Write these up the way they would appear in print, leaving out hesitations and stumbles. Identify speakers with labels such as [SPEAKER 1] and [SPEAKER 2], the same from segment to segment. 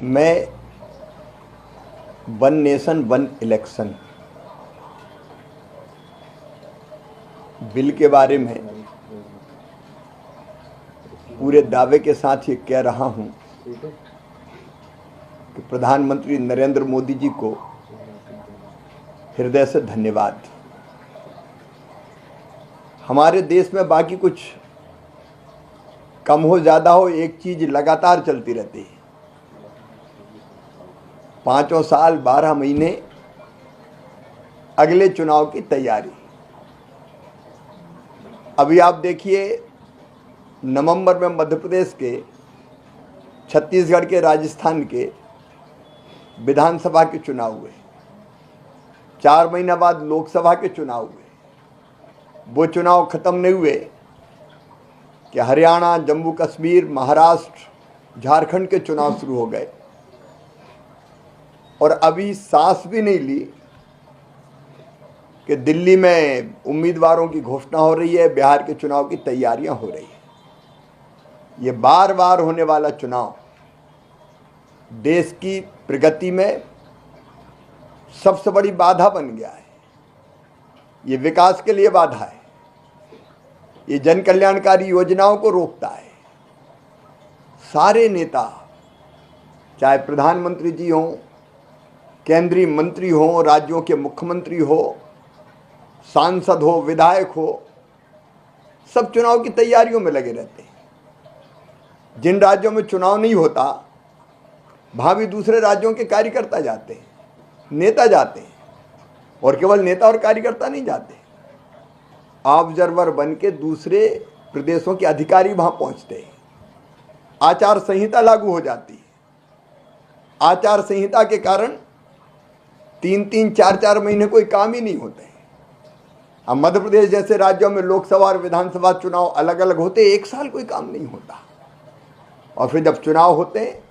[SPEAKER 1] मैं one nation one election bill के बारे में पूरे दावे के साथ ये कह रहा हूं कि प्रधानमंत्री नरेंद्र मोदी जी को हृदय से धन्यवाद। हमारे देश में बाकी कुछ कम हो ज़्यादा हो, एक चीज़ लगातार चलती रहती है। 5 साल 12 महीने अगले चुनाव की तैयारी। अभी आप देखिए, नवंबर में मध्य प्रदेश के, छत्तीसगढ़ के, राजस्थान के विधानसभा के चुनाव हुए। 4 महीना बाद लोकसभा के चुनाव हुए। वो चुनाव खत्म नहीं हुए कि हरियाणा, जम्मू कश्मीर, महाराष्ट्र, झारखंड के चुनाव शुरू हो गए और अभी सांस भी नहीं ली कि दिल्ली में उम्मीदवारों की घोषणा हो रही है, बिहार के चुनाव की तैयारियां हो रही है। ये बार बार होने वाला चुनाव देश की प्रगति में सबसे बड़ी बाधा बन गया है। ये विकास के लिए बाधा है, ये जन कल्याणकारी योजनाओं को रोकता है। सारे नेता, चाहे प्रधानमंत्री जी हों, केंद्रीय मंत्री हों, राज्यों के मुख्यमंत्री हो, सांसद हो, विधायक हो, सब चुनाव की तैयारियों में लगे रहते हैं। जिन राज्यों में चुनाव नहीं होता, वहां भी दूसरे राज्यों के कार्यकर्ता जाते हैं, नेता जाते हैं, और केवल नेता और कार्यकर्ता नहीं जाते, ऑब्जर्वर बन के दूसरे प्रदेशों के अधिकारी वहां पहुंचते हैं। आचार संहिता लागू हो जाती है। आचार संहिता के कारण 3-3, 4-4 महीने कोई काम ही नहीं होते हैं। अब मध्य प्रदेश जैसे राज्यों में लोकसभा और विधानसभा चुनाव अलग अलग होते, 1 साल कोई काम नहीं होता। और फिर जब चुनाव होते हैं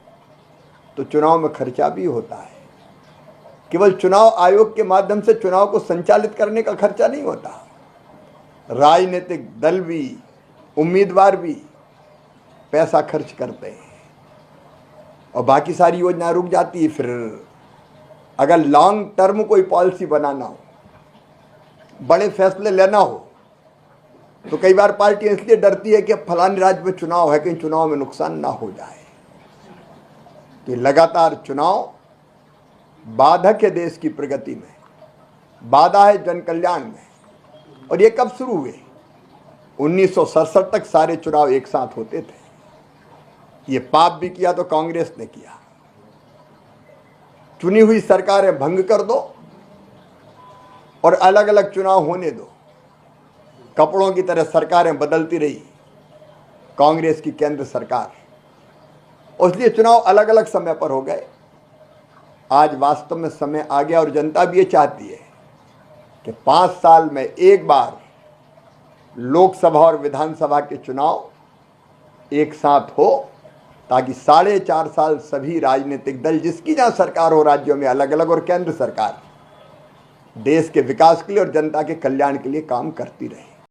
[SPEAKER 1] तो चुनाव में खर्चा भी होता है। केवल चुनाव आयोग के माध्यम से चुनाव को संचालित करने का खर्चा नहीं होता, राजनीतिक दल भी, उम्मीदवार भी पैसा खर्च करते हैं और बाकी सारी योजना रुक जाती है। फिर अगर लॉन्ग टर्म कोई पॉलिसी बनाना हो, बड़े फैसले लेना हो, तो कई बार पार्टियां इसलिए डरती है कि फलाने राज्य में चुनाव है, कहीं चुनाव में नुकसान ना हो जाए। तो लगातार चुनाव बाधक है देश की प्रगति में, बाधा है जन कल्याण में। और ये कब शुरू हुए? 1967 तक सारे चुनाव एक साथ होते थे। ये पाप भी किया तो कांग्रेस ने किया। चुनी हुई सरकारें भंग कर दो और अलग अलग चुनाव होने दो। कपड़ों की तरह सरकारें बदलती रही कांग्रेस की केंद्र सरकार, इसलिए चुनाव अलग अलग समय पर हो गए। आज वास्तव में समय आ गया और जनता भी ये चाहती है कि 5 साल में एक बार लोकसभा और विधानसभा के चुनाव एक साथ हो, ताकि 4.5 साल सभी राजनीतिक दल, जिसकी जहां सरकार हो राज्यों में अलग अलग, और केंद्र सरकार देश के विकास के लिए और जनता के कल्याण के लिए काम करती रहे।